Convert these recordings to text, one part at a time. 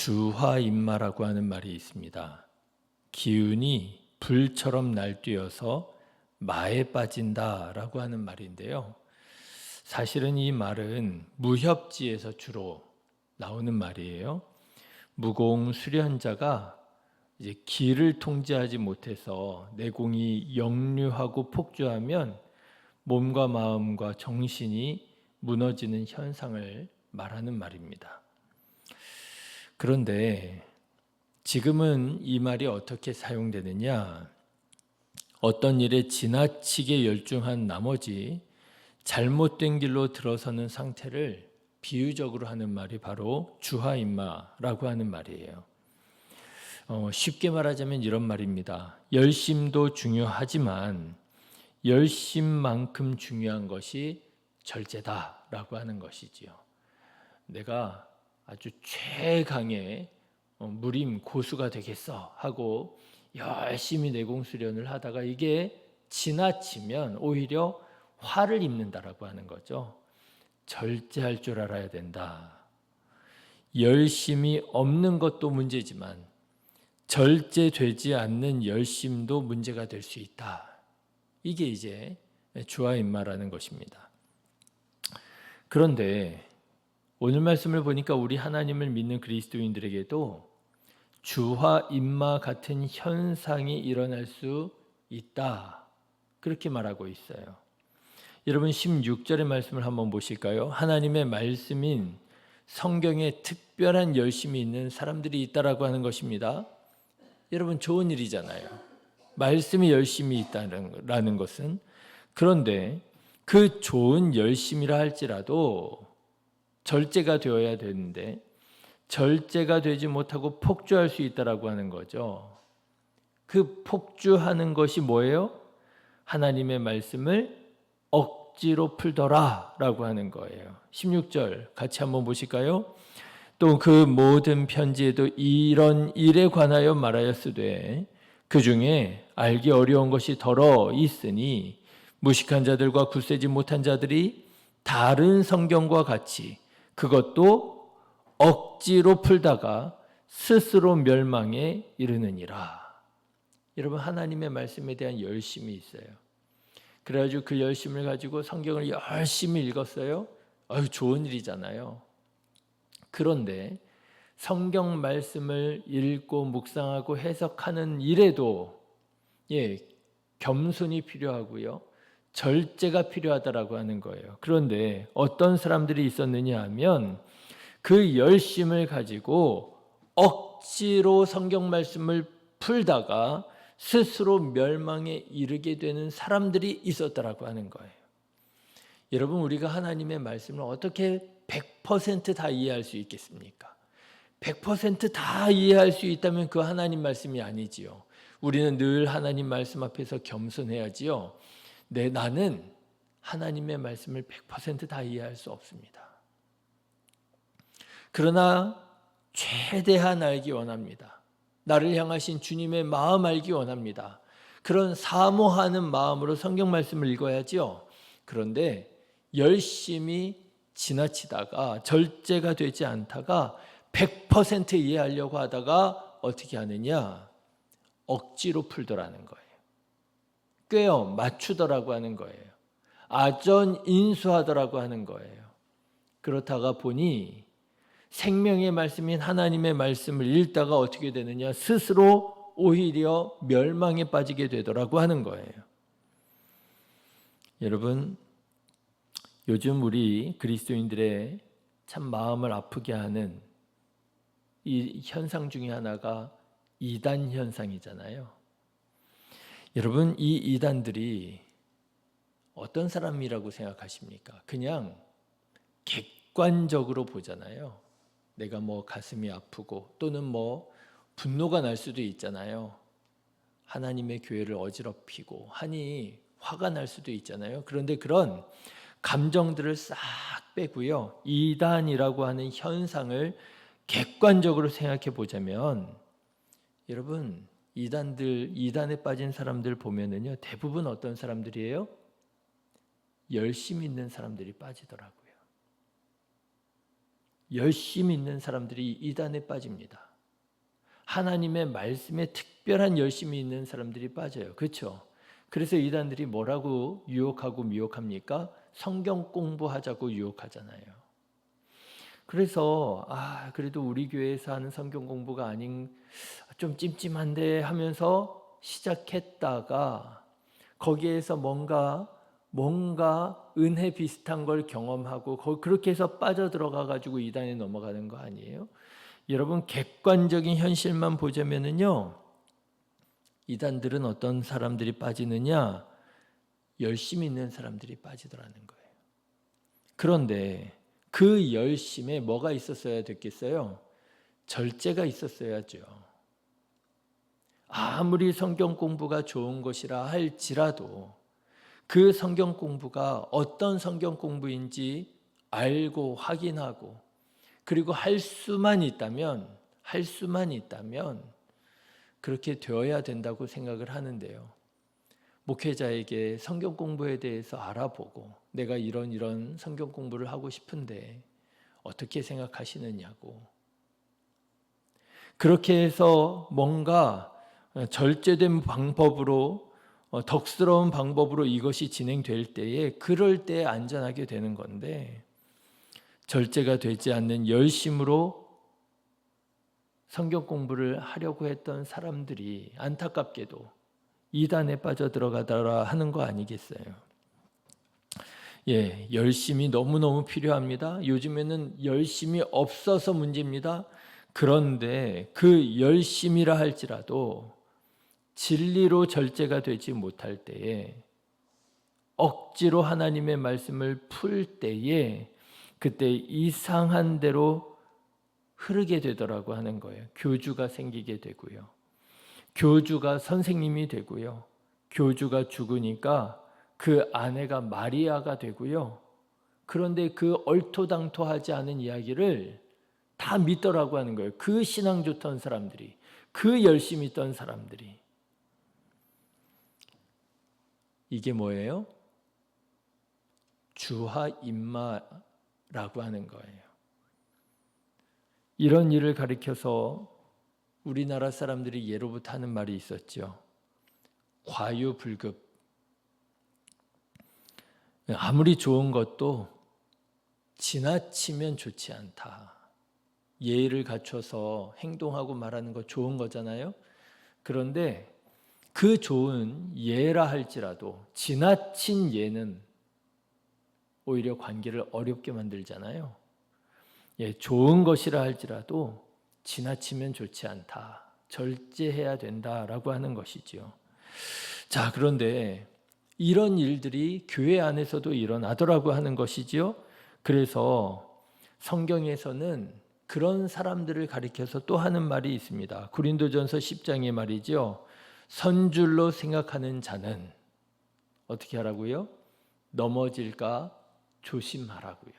주화인마라고 하는 말이 있습니다. 기운이 불처럼 날뛰어서 마에 빠진다라고 하는 말인데요. 사실은 이 말은 무협지에서 주로 나오는 말이에요. 무공 수련자가 이제 기를 통제하지 못해서 내공이 역류하고 폭주하면 몸과 마음과 정신이 무너지는 현상을 말하는 말입니다. 그런데 지금은 이 말이 어떻게 사용되느냐? 어떤 일에 지나치게 열중한 나머지 잘못된 길로 들어서는 상태를 비유적으로 하는 말이 바로 주화인마라고 하는 말이에요. 쉽게 말하자면 이런 말입니다. 열심도 중요하지만 열심만큼 중요한 것이 절제다라고 하는 것이지요. 내가 아주 최강의 무림 고수가 되겠어 하고 열심히 내공수련을 하다가 이게 지나치면 오히려 화를 입는다라고 하는 거죠. 절제할 줄 알아야 된다. 열심이 없는 것도 문제지만 절제되지 않는 열심도 문제가 될 수 있다. 이게 이제 주화인마라는 것입니다. 그런데 오늘 말씀을 보니까 우리 하나님을 믿는 그리스도인들에게도 주화인마 같은 현상이 일어날 수 있다. 그렇게 말하고 있어요. 여러분 16절의 말씀을 한번 보실까요? 하나님의 말씀인 성경에 특별한 열심이 있는 사람들이 있다라고 하는 것입니다. 여러분 좋은 일이잖아요. 말씀이 열심히 있다는 것은. 그런데 그 좋은 열심이라 할지라도 절제가 되어야 되는데 절제가 되지 못하고 폭주할 수 있다라고 하는 거죠. 그 폭주하는 것이 뭐예요? 하나님의 말씀을 억지로 풀더라라고 하는 거예요. 16절 같이 한번 보실까요? 또 그 모든 편지에도 이런 일에 관하여 말하였으되 그 중에 알기 어려운 것이 더러 있으니 무식한 자들과 굳세지 못한 자들이 다른 성경과 같이 그것도 억지로 풀다가 스스로 멸망에 이르느니라. 여러분 하나님의 말씀에 대한 열심이 있어요. 그래가지고 그 열심을 가지고 성경을 열심히 읽었어요. 좋은 일이잖아요. 그런데 성경 말씀을 읽고 묵상하고 해석하는 일에도 겸손이 필요하고요. 절제가 필요하다라고 하는 거예요. 그런데 어떤 사람들이 있었느냐 하면 그 열심을 가지고 억지로 성경 말씀을 풀다가 스스로 멸망에 이르게 되는 사람들이 있었다라고 하는 거예요. 여러분 우리가 하나님의 말씀을 어떻게 100% 이해할 수 있겠습니까? 100% 이해할 수 있다면 그 하나님 말씀이 아니지요. 우리는 늘 하나님 말씀 앞에서 겸손해야지요. 나는 하나님의 말씀을 100% 이해할 수 없습니다. 그러나 최대한 알기 원합니다. 나를 향하신 주님의 마음 알기 원합니다. 그런 사모하는 마음으로 성경 말씀을 읽어야지요. 그런데 열심히 지나치다가 절제가 되지 않다가 100% 이해하려고 하다가 어떻게 하느냐? 억지로 풀더라는 거예요. 꿰어 맞추더라고 하는 거예요. 아전인수하더라고 하는 거예요. 그렇다가 보니 생명의 말씀인 하나님의 말씀을 읽다가 어떻게 되느냐? 스스로 오히려 멸망에 빠지게 되더라고 하는 거예요. 여러분, 요즘 우리 그리스도인들의 참 마음을 아프게 하는 이 현상 중에 하나가 이단 현상이잖아요. 여러분, 이 이단들이 어떤 사람이라고 생각하십니까? 그냥 객관적으로 보잖아요. 내가 가슴이 아프고 또는 분노가 날 수도 있잖아요. 하나님의 교회를 어지럽히고 하니 화가 날 수도 있잖아요. 그런데 그런 감정들을 싹 빼고요. 이단이라고 하는 현상을 객관적으로 생각해 보자면 여러분 이단에 빠진 사람들 보면은요. 대부분 어떤 사람들이에요? 열심 있는 사람들이 빠지더라고요. 열심히 있는 사람들이 이단에 빠집니다. 하나님의 말씀에 특별한 열심이 있는 사람들이 빠져요. 그렇죠? 그래서 이단들이 뭐라고 유혹하고 미혹합니까? 성경 공부하자고 유혹하잖아요. 그래서 그래도 우리 교회에서 하는 성경 공부가 아닌 좀 찜찜한데 하면서 시작했다가 거기에서 뭔가 은혜 비슷한 걸 경험하고 그렇게 해서 빠져들어가 가지고 이단에 넘어가는 거 아니에요? 여러분 객관적인 현실만 보자면은요, 이단들은 어떤 사람들이 빠지느냐? 열심히 있는 사람들이 빠지더라는 거예요. 그런데 그 열심에 뭐가 있었어야 됐겠어요? 절제가 있었어야죠. 아무리 성경 공부가 좋은 것이라 할지라도 그 성경 공부가 어떤 성경 공부인지 알고 확인하고 그리고 할 수만 있다면 그렇게 되어야 된다고 생각을 하는데요. 목회자에게 성경 공부에 대해서 알아보고 내가 이런 성경 공부를 하고 싶은데 어떻게 생각하시느냐고. 그렇게 해서 뭔가 절제된 방법으로 덕스러운 방법으로 이것이 진행될 때에 그럴 때 안전하게 되는 건데 절제가 되지 않는 열심으로 성경 공부를 하려고 했던 사람들이 안타깝게도 이단에 빠져들어가더라 하는 거 아니겠어요? 예, 열심이 너무너무 필요합니다. 요즘에는 열심이 없어서 문제입니다. 그런데 그 열심이라 할지라도 진리로 절제가 되지 못할 때에 억지로 하나님의 말씀을 풀 때에 그때 이상한 대로 흐르게 되더라고 하는 거예요. 교주가 생기게 되고요. 교주가 선생님이 되고요. 교주가 죽으니까 그 아내가 마리아가 되고요. 그런데 그 얼토당토하지 않은 이야기를 다 믿더라고 하는 거예요. 그 신앙 좋던 사람들이, 그 열심히 있던 사람들이. 이게 뭐예요? 주하인마라고 하는 거예요. 이런 일을 가리켜서 우리나라 사람들이 예로부터 하는 말이 있었죠. 과유불급. 아무리 좋은 것도 지나치면 좋지 않다. 예의를 갖춰서 행동하고 말하는 거 좋은 거잖아요. 그런데 그 좋은 예라 할지라도 지나친 예는 오히려 관계를 어렵게 만들잖아요. 예, 좋은 것이라 할지라도 지나치면 좋지 않다. 절제해야 된다라고 하는 것이지요. 자, 그런데 이런 일들이 교회 안에서도 일어나더라고 하는 것이지요. 그래서 성경에서는 그런 사람들을 가리켜서 또 하는 말이 있습니다. 고린도전서 10장의 말이죠. 선줄로 생각하는 자는 어떻게 하라고요? 넘어질까 조심하라고요.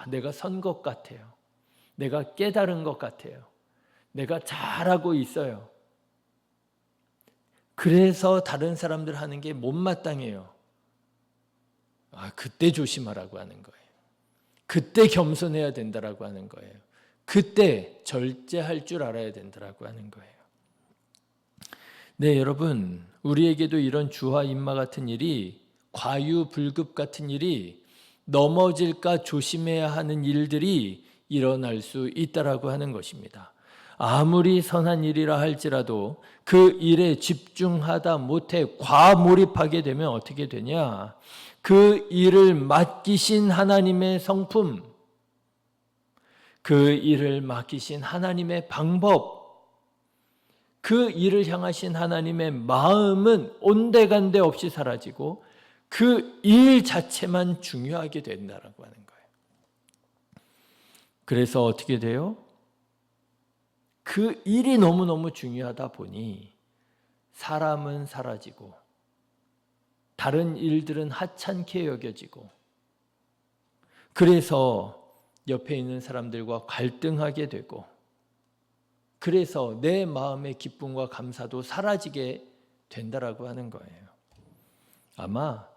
내가 선 것 같아요. 내가 깨달은 것 같아요. 내가 잘하고 있어요. 그래서 다른 사람들 하는 게 못마땅해요. 그때 조심하라고 하는 거예요. 그때 겸손해야 된다라고 하는 거예요. 그때 절제할 줄 알아야 된다라고 하는 거예요. 네, 여러분, 우리에게도 이런 주화인마 같은 일이, 과유불급 같은 일이, 넘어질까 조심해야 하는 일들이 일어날 수 있다라고 하는 것입니다. 아무리 선한 일이라 할지라도 그 일에 집중하다 못해 과몰입하게 되면 어떻게 되냐? 그 일을 맡기신 하나님의 성품, 그 일을 맡기신 하나님의 방법, 그 일을 향하신 하나님의 마음은 온데간데 없이 사라지고 그 일 자체만 중요하게 된다라고 하는 거예요. 그래서 어떻게 돼요? 그 일이 너무너무 중요하다 보니 사람은 사라지고 다른 일들은 하찮게 여겨지고 그래서 옆에 있는 사람들과 갈등하게 되고 그래서 내 마음의 기쁨과 감사도 사라지게 된다라고 하는 거예요. 아마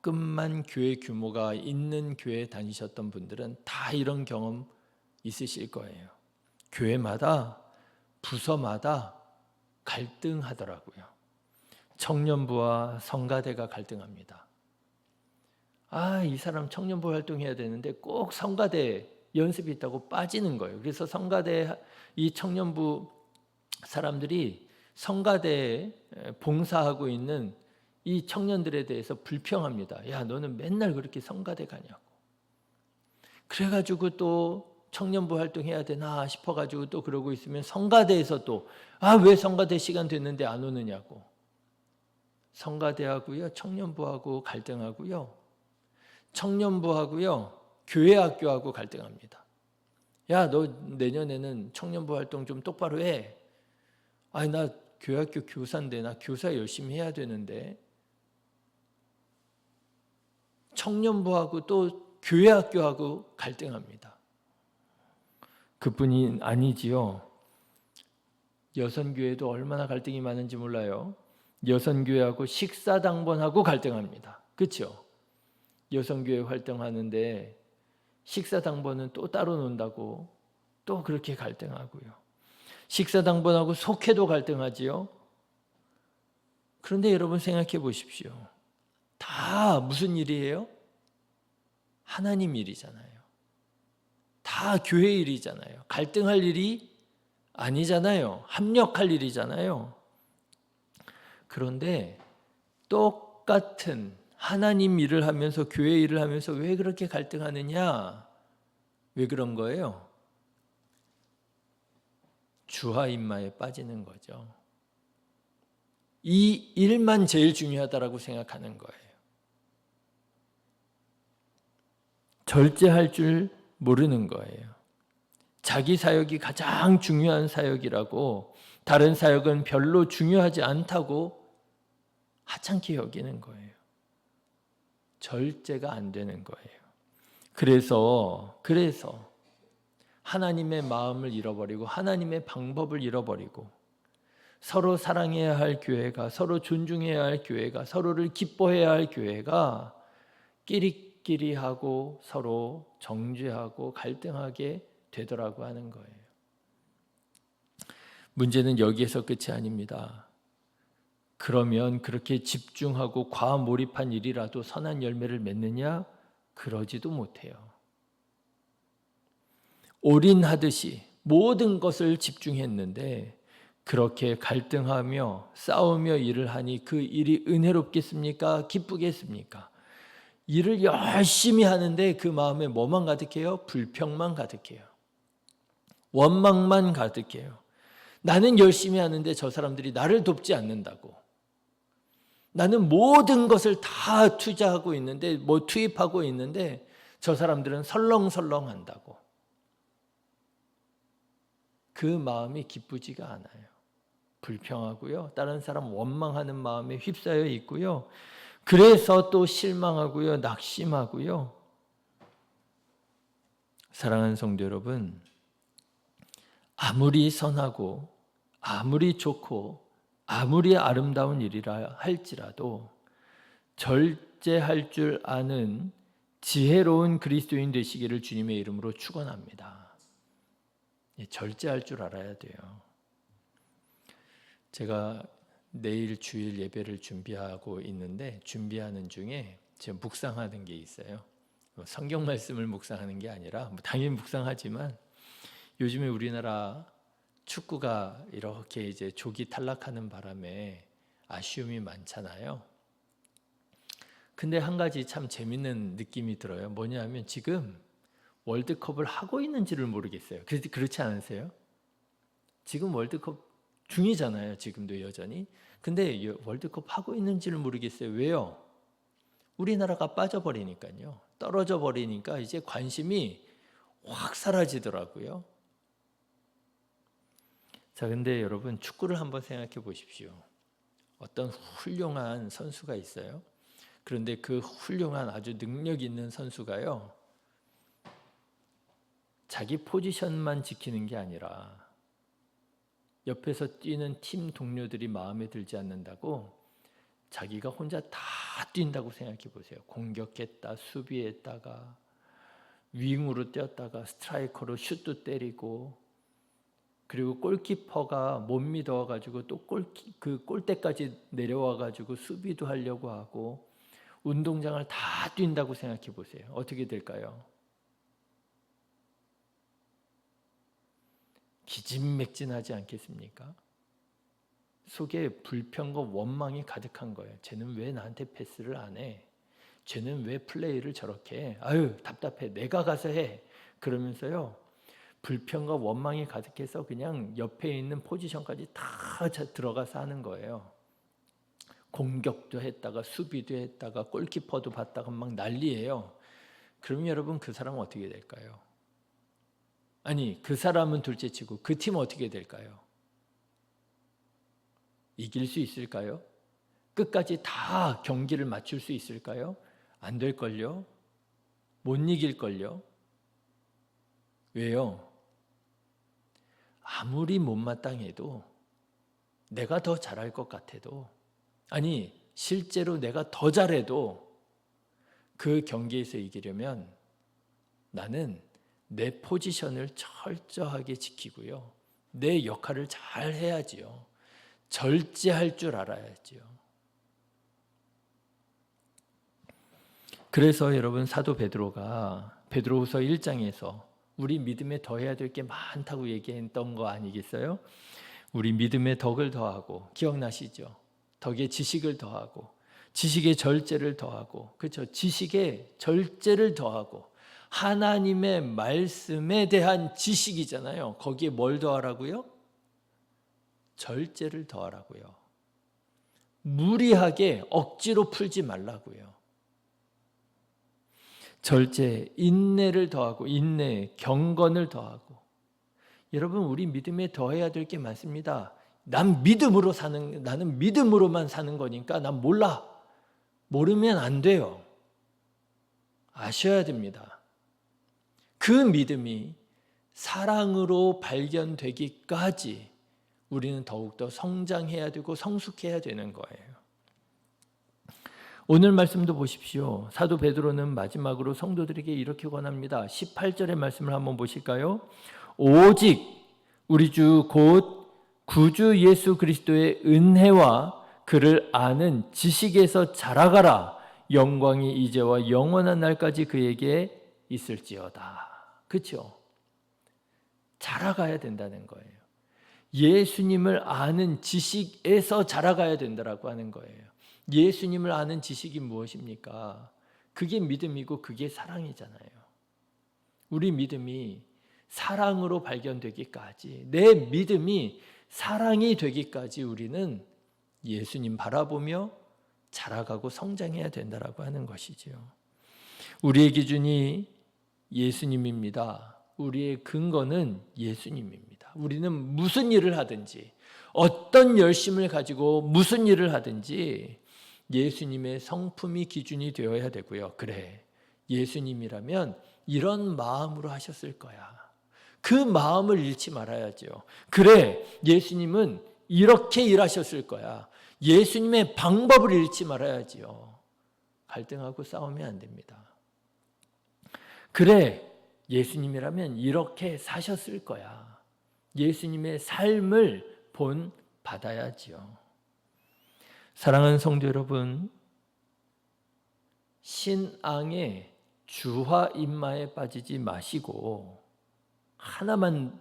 조금만 교회 규모가 있는 교회에 다니셨던 분들은 다 이런 경험 있으실 거예요. 교회마다 부서마다 갈등하더라고요. 청년부와 성가대가 갈등합니다. 이 사람 청년부 활동해야 되는데 꼭 성가대 연습이 있다고 빠지는 거예요. 그래서 성가대 이 청년부 사람들이 성가대에 봉사하고 있는 이 청년들에 대해서 불평합니다. 야, 너는 맨날 그렇게 성가대 가냐고. 그래가지고 또 청년부 활동해야 되나 싶어가지고 또 그러고 있으면 성가대에서 또 왜 성가대 시간 됐는데 안 오느냐고. 성가대하고요, 청년부하고 갈등하고요, 청년부하고요, 교회 학교하고 갈등합니다. 야, 너 내년에는 청년부 활동 좀 똑바로 해. 나 교회 학교 교사인데 나 교사 열심히 해야 되는데. 청년부하고 또 교회 학교하고 갈등합니다. 그뿐이 아니지요. 여선교회도 얼마나 갈등이 많은지 몰라요. 여선교회하고 식사당번하고 갈등합니다. 그렇죠? 여선교회 활동하는데 식사당번은 또 따로 논다고 또 그렇게 갈등하고요. 식사당번하고 속회도 갈등하지요. 그런데 여러분 생각해 보십시오. 다 무슨 일이에요? 하나님 일이잖아요. 다 교회 일이잖아요. 갈등할 일이 아니잖아요. 합력할 일이잖아요. 그런데 똑같은 하나님 일을 하면서 교회 일을 하면서 왜 그렇게 갈등하느냐? 왜 그런 거예요? 주하인마에 빠지는 거죠. 이 일만 제일 중요하다라고 생각하는 거예요. 절제할 줄 모르는 거예요. 자기 사역이 가장 중요한 사역이라고 다른 사역은 별로 중요하지 않다고 하찮게 여기는 거예요. 절제가 안 되는 거예요. 그래서 하나님의 마음을 잃어버리고 하나님의 방법을 잃어버리고 서로 사랑해야 할 교회가, 서로 존중해야 할 교회가, 서로를 기뻐해야 할 교회가 끼리끼리 하고 서로 정죄하고 갈등하게 되더라고 하는 거예요. 문제는 여기에서 끝이 아닙니다. 그러면 그렇게 집중하고 과몰입한 일이라도 선한 열매를 맺느냐? 그러지도 못해요. 올인하듯이 모든 것을 집중했는데 그렇게 갈등하며 싸우며 일을 하니 그 일이 은혜롭겠습니까? 기쁘겠습니까? 일을 열심히 하는데 그 마음에 뭐만 가득해요? 불평만 가득해요. 원망만 가득해요. 나는 열심히 하는데 저 사람들이 나를 돕지 않는다고. 나는 모든 것을 다 투자하고 있는데, 투입하고 있는데 저 사람들은 설렁설렁 한다고. 그 마음이 기쁘지가 않아요. 불평하고요. 다른 사람 원망하는 마음에 휩싸여 있고요. 그래서 또 실망하고요. 낙심하고요. 사랑하는 성도 여러분, 아무리 선하고 아무리 좋고 아무리 아름다운 일이라 할지라도 절제할 줄 아는 지혜로운 그리스도인 되시기를 주님의 이름으로 축원합니다. 절제할 줄 알아야 돼요. 제가 내일 주일 예배를 준비하고 있는데 준비하는 중에 제가 묵상하는 게 있어요. 성경 말씀을 묵상하는 게 아니라 당연히 묵상하지만 요즘에 우리나라 축구가 이렇게 이제 조기 탈락하는 바람에 아쉬움이 많잖아요. 근데 한 가지 참 재밌는 느낌이 들어요. 뭐냐면 지금 월드컵을 하고 있는지를 모르겠어요. 그렇지 않으세요? 지금 월드컵 중이잖아요. 지금도 여전히. 근데 월드컵 하고 있는지를 모르겠어요. 왜요? 우리나라가 빠져버리니까요. 떨어져 버리니까 이제 관심이 확 사라지더라고요. 자, 근데 여러분 축구를 한번 생각해 보십시오. 어떤 훌륭한 선수가 있어요. 그런데 그 훌륭한 아주 능력 있는 선수가요. 자기 포지션만 지키는 게 아니라 옆에서 뛰는 팀 동료들이 마음에 들지 않는다고 자기가 혼자 다 뛴다고 생각해 보세요. 공격했다, 수비했다가 윙으로 뛰었다가 스트라이커로 슛도 때리고, 그리고 골키퍼가 못 믿어가지고 또 그 골대까지 내려와가지고 수비도 하려고 하고, 운동장을 다 뛴다고 생각해 보세요. 어떻게 될까요? 기진맥진하지 않겠습니까? 속에 불평과 원망이 가득한 거예요. 쟤는 왜 나한테 패스를 안 해? 쟤는 왜 플레이를 저렇게 해? 아유, 답답해. 내가 가서 해. 그러면서요, 불평과 원망이 가득해서 그냥 옆에 있는 포지션까지 다 들어가서 하는 거예요. 공격도 했다가 수비도 했다가 골키퍼도 봤다가 막 난리예요. 그럼 여러분, 그 사람은 어떻게 될까요? 아니, 그 사람은 둘째치고 그 팀은 어떻게 될까요? 이길 수 있을까요? 끝까지 다 경기를 맞출 수 있을까요? 안 될걸요? 못 이길걸요? 왜요? 아무리 못마땅해도, 내가 더 잘할 것 같아도, 아니 실제로 내가 더 잘해도 그 경기에서 이기려면 나는 내 포지션을 철저하게 지키고요, 내 역할을 잘 해야지요. 절제할 줄 알아야지요. 그래서 여러분, 사도 베드로가 베드로후서 1장에서 우리 믿음에 더해야 될 게 많다고 얘기했던 거 아니겠어요? 우리 믿음의 덕을 더하고, 기억나시죠? 덕에 지식을 더하고, 지식의 절제를 더하고, 그렇죠? 지식의 절제를 더하고, 하나님의 말씀에 대한 지식이잖아요. 거기에 뭘 더하라고요? 절제를 더하라고요. 무리하게 억지로 풀지 말라고요. 절제, 인내를 더하고, 인내, 경건을 더하고. 여러분, 우리 믿음에 더해야 될 게 많습니다. 나는 믿음으로만 사는 거니까 난 몰라. 모르면 안 돼요. 아셔야 됩니다. 그 믿음이 사랑으로 발견되기까지 우리는 더욱더 성장해야 되고 성숙해야 되는 거예요. 오늘 말씀도 보십시오. 사도 베드로는 마지막으로 성도들에게 이렇게 권합니다. 18절의 말씀을 한번 보실까요? 오직 우리 주 곧 구주 예수 그리스도의 은혜와 그를 아는 지식에서 자라가라. 영광이 이제와 영원한 날까지 그에게 있을지어다. 그렇죠? 자라가야 된다는 거예요. 예수님을 아는 지식에서 자라가야 된다라고 하는 거예요. 예수님을 아는 지식이 무엇입니까? 그게 믿음이고 그게 사랑이잖아요. 우리 믿음이 사랑으로 발견되기까지, 내 믿음이 사랑이 되기까지 우리는 예수님 바라보며 자라가고 성장해야 된다라고 하는 것이지요. 우리의 기준이 예수님입니다. 우리의 근거는 예수님입니다. 우리는 무슨 일을 하든지, 어떤 열심을 가지고 무슨 일을 하든지 예수님의 성품이 기준이 되어야 되고요. 그래, 예수님이라면 이런 마음으로 하셨을 거야. 그 마음을 잃지 말아야죠. 그래, 예수님은 이렇게 일하셨을 거야. 예수님의 방법을 잃지 말아야지요. 갈등하고 싸우면 안 됩니다. 그래, 예수님이라면 이렇게 사셨을 거야. 예수님의 삶을 본받아야지요. 사랑하는 성도 여러분, 신앙의 주화인마에 빠지지 마시고 하나만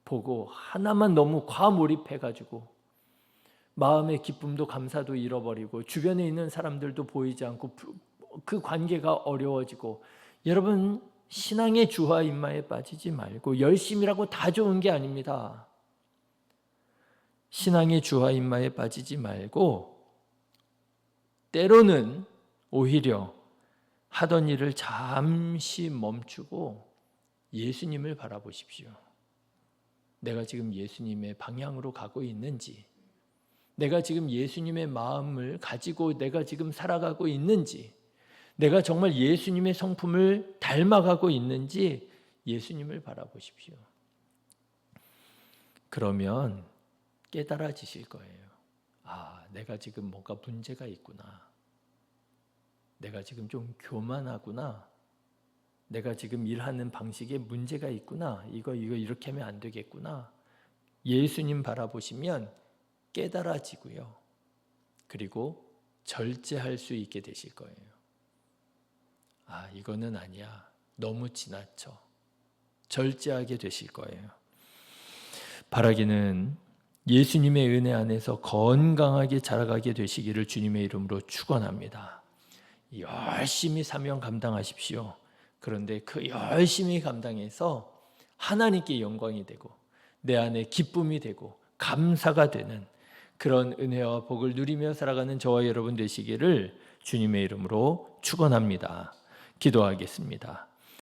보고 하나만 너무 과몰입해가지고 마음의 기쁨도 감사도 잃어버리고 주변에 있는 사람들도 보이지 않고 그 관계가 어려워지고, 여러분, 신앙의 주화인마에 빠지지 말고, 열심이라고 다 좋은 게 아닙니다. 신앙의 주화인마에 빠지지 말고 때로는 오히려 하던 일을 잠시 멈추고 예수님을 바라보십시오. 내가 지금 예수님의 방향으로 가고 있는지, 내가 지금 예수님의 마음을 가지고 내가 지금 살아가고 있는지, 내가 정말 예수님의 성품을 닮아가고 있는지 예수님을 바라보십시오. 그러면 깨달아지실 거예요. 아, 내가 지금 뭔가 문제가 있구나. 내가 지금 좀 교만하구나. 내가 지금 일하는 방식에 문제가 있구나. 이거 이렇게 하면 안 되겠구나. 예수님 바라보시면 깨달아지고요. 그리고 절제할 수 있게 되실 거예요. 이거는 아니야. 너무 지나쳐. 절제하게 되실 거예요. 바라기는 예수님의 은혜 안에서 건강하게 자라가게 되시기를 주님의 이름으로 축원합니다. 열심히 사명 감당하십시오. 그런데 그 열심히 감당해서 하나님께 영광이 되고 내 안에 기쁨이 되고 감사가 되는 그런 은혜와 복을 누리며 살아가는 저와 여러분 되시기를 주님의 이름으로 축원합니다. 기도하겠습니다.